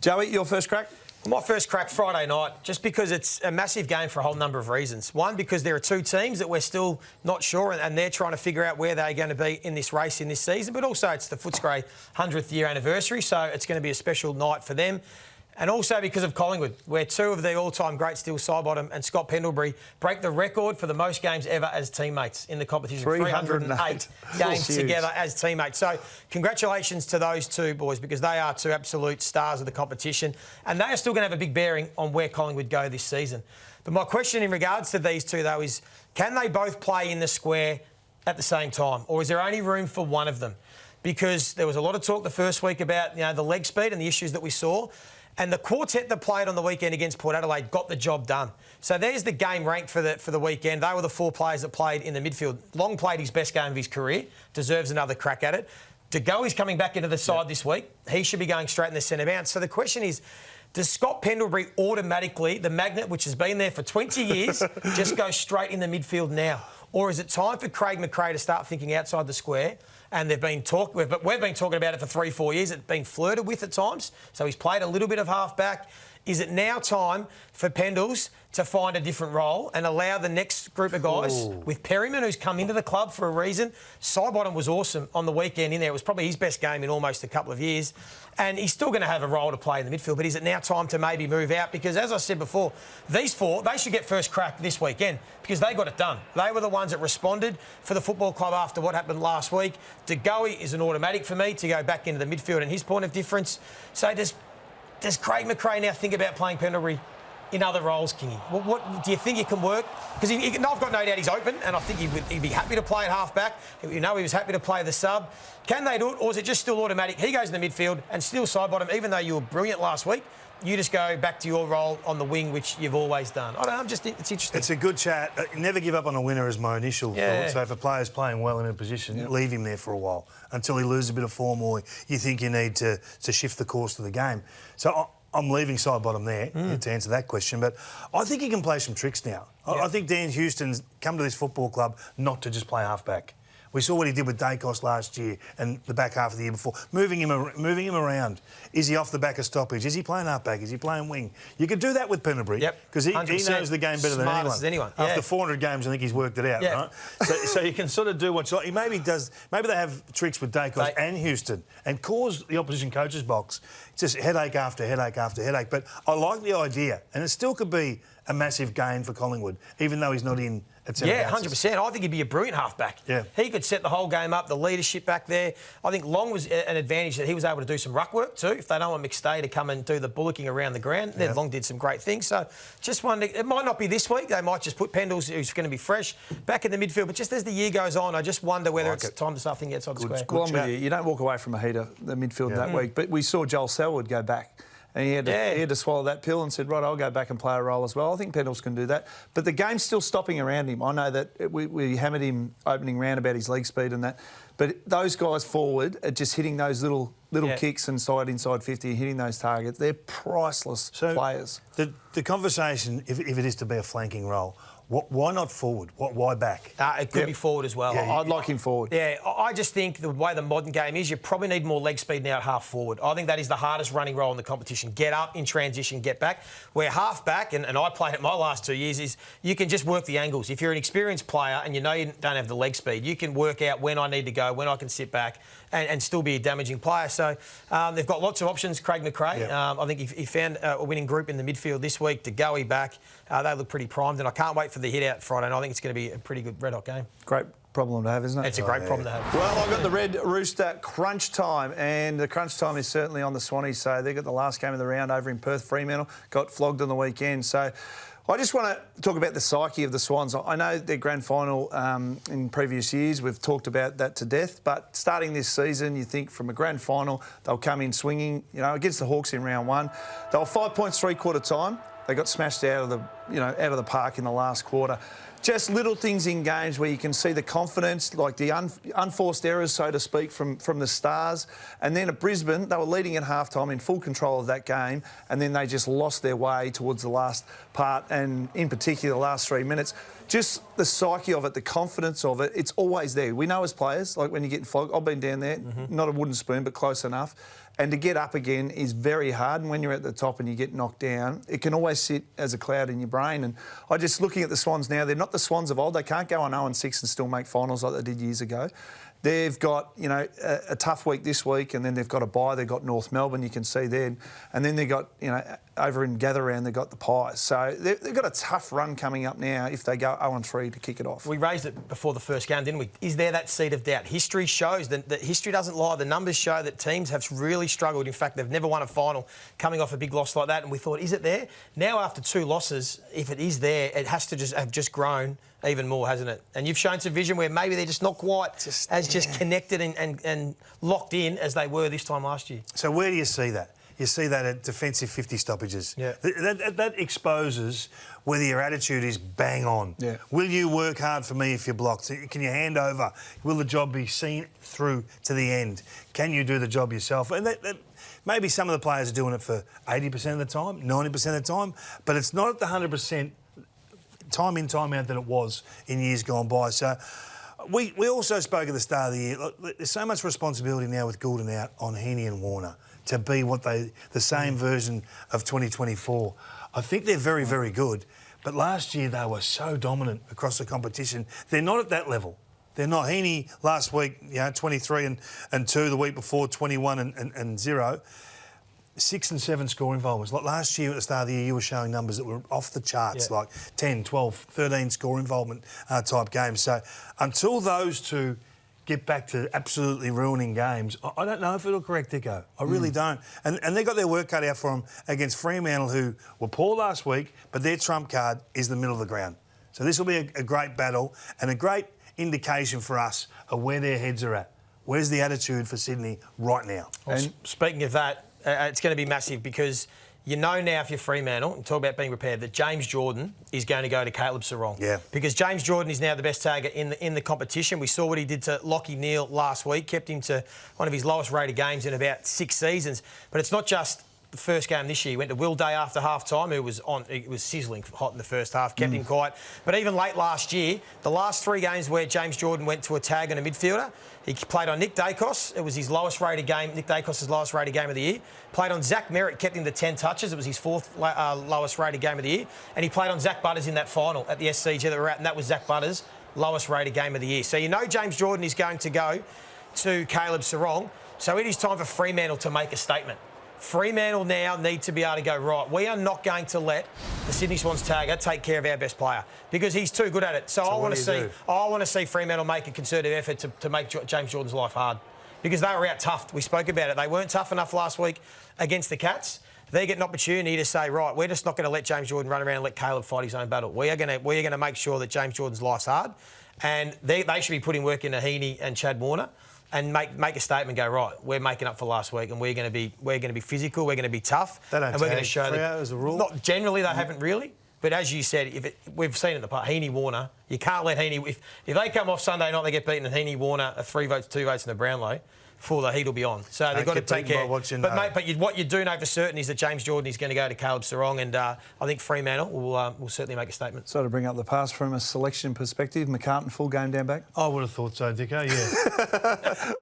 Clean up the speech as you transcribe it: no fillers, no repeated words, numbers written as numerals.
Joey, your first crack? My first crack Friday night, just because it's a massive game for a whole number of reasons. One, because there are two teams that we're still not sure and they're trying to figure out where they're going to be in this race in this season. But also it's the Footscray 100th year anniversary, so it's going to be a special night for them. And also because of Collingwood, where two of the all-time greats, Still Sidebottom and Scott Pendlebury, break the record for the most games ever as teammates in the competition. 308 games together as teammates. So congratulations to those two boys, because they are two absolute stars of the competition. And they are still going to have a big bearing on where Collingwood go this season. But my question in regards to these two, though, is can they both play in the square at the same time? Or is there only room for one of them? Because there was a lot of talk the first week about, the leg speed and the issues that we saw. And the quartet that played on the weekend against Port Adelaide got the job done. So there's the game ranked for the weekend. They were the four players that played in the midfield. Long played his best game of his career, deserves another crack at it. De Goey's coming back into the side this week. He should be going straight in the centre bounce. So the question is, does Scott Pendlebury automatically, the magnet which has been there for 20 years, just go straight in the midfield now? Or is it time for Craig McRae to start thinking outside the square? And we've been talking about it for 3-4 years. It's been flirted with at times. So he's played a little bit of half-back. Is it now time for Pendles to find a different role and allow the next group of guys with Perryman, who's come into the club for a reason? Sidebottom was awesome on the weekend in there. It was probably his best game in almost a couple of years. And he's still going to have a role to play in the midfield. But is it now time to maybe move out? Because, as I said before, these four, they should get first crack this weekend because they got it done. They were the ones that responded for the football club after what happened last week. De Goey is an automatic for me to go back into the midfield and his point of difference. So does Craig McRae now think about playing Pendlebury in other roles, Kingy? What do you think it can work? Because I've got no doubt he's open, and I think he'd be happy to play at half-back. He was happy to play the sub. Can they do it, or is it just still automatic? He goes in the midfield and Still Sidebottom, even though you were brilliant last week, you just go back to your role on the wing, which you've always done. I don't know, it's interesting. It's a good chat. Never give up on a winner is my initial thought. So if a player's playing well in a position, leave him there for a while until he loses a bit of form or you think you need to shift the course of the game. So I'm leaving Sidebottom there to answer that question, but I think he can play some tricks now. I think Dan Houston's come to this football club not to just play half-back. We saw what he did with Dacos last year and the back half of the year before, moving him around. Is he off the back of stoppage? Is he playing half-back? Is he playing wing? You could do that with Pendlebury because he knows the game better than anyone. After 400 games, I think he's worked it out, right? So you can sort of do what you like. Maybe they have tricks with Dacos and Houston and cause the opposition coach's box just headache after headache after headache. But I like the idea, and it still could be a massive gain for Collingwood, even though he's not in. Yeah, 100%. I think he'd be a brilliant halfback. Yeah. He could set the whole game up, the leadership back there. I think Long was an advantage that he was able to do some ruck work too. If they don't want McStay to come and do the bullocking around the ground, then Long did some great things. So just wondering, it might not be this week. They might just put Pendles, who's going to be fresh, back in the midfield. But just as the year goes on, I just wonder whether it's time to start thinking outside the square. Well, you don't walk away from a heater, the midfield that week. But we saw Joel Selwood go back. And he had to swallow that pill and said, right, I'll go back and play a role as well. I think Pendles can do that. But the game's still stopping around him. I know that we hammered him opening round about his leg speed and that. But those guys forward are just hitting those little kicks inside 50, hitting those targets. They're priceless players. The conversation, if it is to be a flanking role, why not forward? Why back? It could be forward as well. I'd like him forward. Yeah, I just think the way the modern game is, you probably need more leg speed now at half forward. I think that is the hardest running role in the competition. Get up in transition, get back. Where half back, and I played it my last 2 years, is you can just work the angles. If you're an experienced player and you know you don't have the leg speed, you can work out when I need to go, when I can sit back and still be a damaging player. So they've got lots of options, Craig McRae. I think he found a winning group in the midfield this week. De Goey back. They look pretty primed, and I can't wait for the hit out Friday. And I think it's going to be a pretty good red-hot game. Great problem to have, isn't it? It's a great problem to have. Well, I've got the Red Rooster crunch time, and the crunch time is certainly on the Swannies. So they've got the last game of the round over in Perth. Fremantle got flogged on the weekend. So I just want to talk about the psyche of the Swans. I know their grand final in previous years, we've talked about that to death, but starting this season, you think from a grand final, they'll come in swinging, against the Hawks in round one. They were 5 points three-quarter time. They got smashed out of the park in the last quarter. Just little things in games where you can see the confidence, like the unforced errors, so to speak, from the Stars. And then at Brisbane, they were leading at halftime in full control of that game, and then they just lost their way towards the last part, and in particular the last 3 minutes. Just the psyche of it, the confidence of it, it's always there. We know as players, like when you get flogged, I've been down there, not a wooden spoon, but close enough. And to get up again is very hard. And when you're at the top and you get knocked down, it can always sit as a cloud in your brain. And I just looking at the Swans now, they're not the Swans of old. They can't go on 0-6 and still make finals like they did years ago. They've got, you know, a tough week this week, and then they've got a bye. They've got North Melbourne, you can see then. And then they've got, you know, over in Gather Round, they've got the Pies. So they've got a tough run coming up now if they go 0-3 to kick it off. We raised it before the first game, didn't we? Is there that seed of doubt? History shows that history doesn't lie. The numbers show that teams have really struggled. In fact, they've never won a final coming off a big loss like that. And we thought, is it there? Now, after 2 losses, if it is there, it has to have grown even more, hasn't it? And you've shown some vision where maybe they're just not quite just connected and locked in as they were this time last year. So where do you see that? You see that at defensive 50 stoppages. Yeah. That exposes whether your attitude is bang on. Yeah. Will you work hard for me if you're blocked? Can you hand over? Will the job be seen through to the end? Can you do the job yourself? And maybe some of the players are doing it for 80% of the time, 90% of the time, but it's not at the 100% time in, time out that it was in years gone by. So we also spoke at the start of the year, look, there's so much responsibility now with Goulden out on Heaney and Warner to be the same version of 2024. I think they're very, very good, but last year they were so dominant across the competition. They're not at that level. They're not. Heaney last week, 23 and 2, the week before 21 and 0. 6 and 7 score involvements. Like last year at the start of the year, you were showing numbers that were off the charts, like 10, 12, 13 score involvement type games. So until those two get back to absolutely ruining games, I don't know if it'll correct Dicko. I really don't. And they got their work cut out for them against Fremantle, who were poor last week, but their trump card is the middle of the ground. So this will be a great battle and a great indication for us of where their heads are at. Where's the attitude for Sydney right now? And speaking of that, it's going to be massive because you know now if you're Fremantle, and talk about being prepared, that James Jordan is going to go to Caleb Sarong. Yeah. Because James Jordan is now the best tagger in the competition. We saw what he did to Lachie Neale last week, kept him to one of his lowest rated games in about 6 seasons. But it's not just the first game this year. He went to Will Day after half-time, who was it was sizzling hot in the first half, kept him quiet. But even late last year, the last 3 games where James Jordan went to a tag on a midfielder, he played on Nick Dacos. It was his lowest rated game, Nick Dacos' lowest rated game of the year. Played on Zach Merritt, kept him to 10 touches. It was his 4th lowest rated game of the year. And he played on Zach Butters in that final at the SCG that we're at, and that was Zach Butters' lowest rated game of the year. So you know James Jordan is going to go to Caleb Sarong. So it is time for Fremantle to make a statement. Fremantle now need to be able to go, right, we are not going to let the Sydney Swans tagger take care of our best player because he's too good at it. So I want to see Fremantle make a concerted effort to make James Jordan's life hard because they were out tough. We spoke about it. They weren't tough enough last week against the Cats. They get an opportunity to say, right, we're just not going to let James Jordan run around and let Caleb fight his own battle. We are going to make sure that James Jordan's life's hard, and they should be putting work into Heaney and Chad Warner. And make a statement. Go right. We're making up for last week, and we're going to be physical. We're going to be tough. They don't and we're going to show that as a rule. Not generally, they haven't really. But as you said, we've seen it in the past. Heaney Warner, you can't let Heaney. If they come off Sunday night, they get beaten, and Heaney Warner are 3 votes, 2 votes in the Brownlow. For the heat will be on. So they've got to take care. What you do know for certain is that James Jordan is going to go to Caleb Sarong, and I think Fremantle will certainly make a statement. So to bring up the past from a selection perspective, McCartan full game down back? I would have thought so, Dicko, yeah.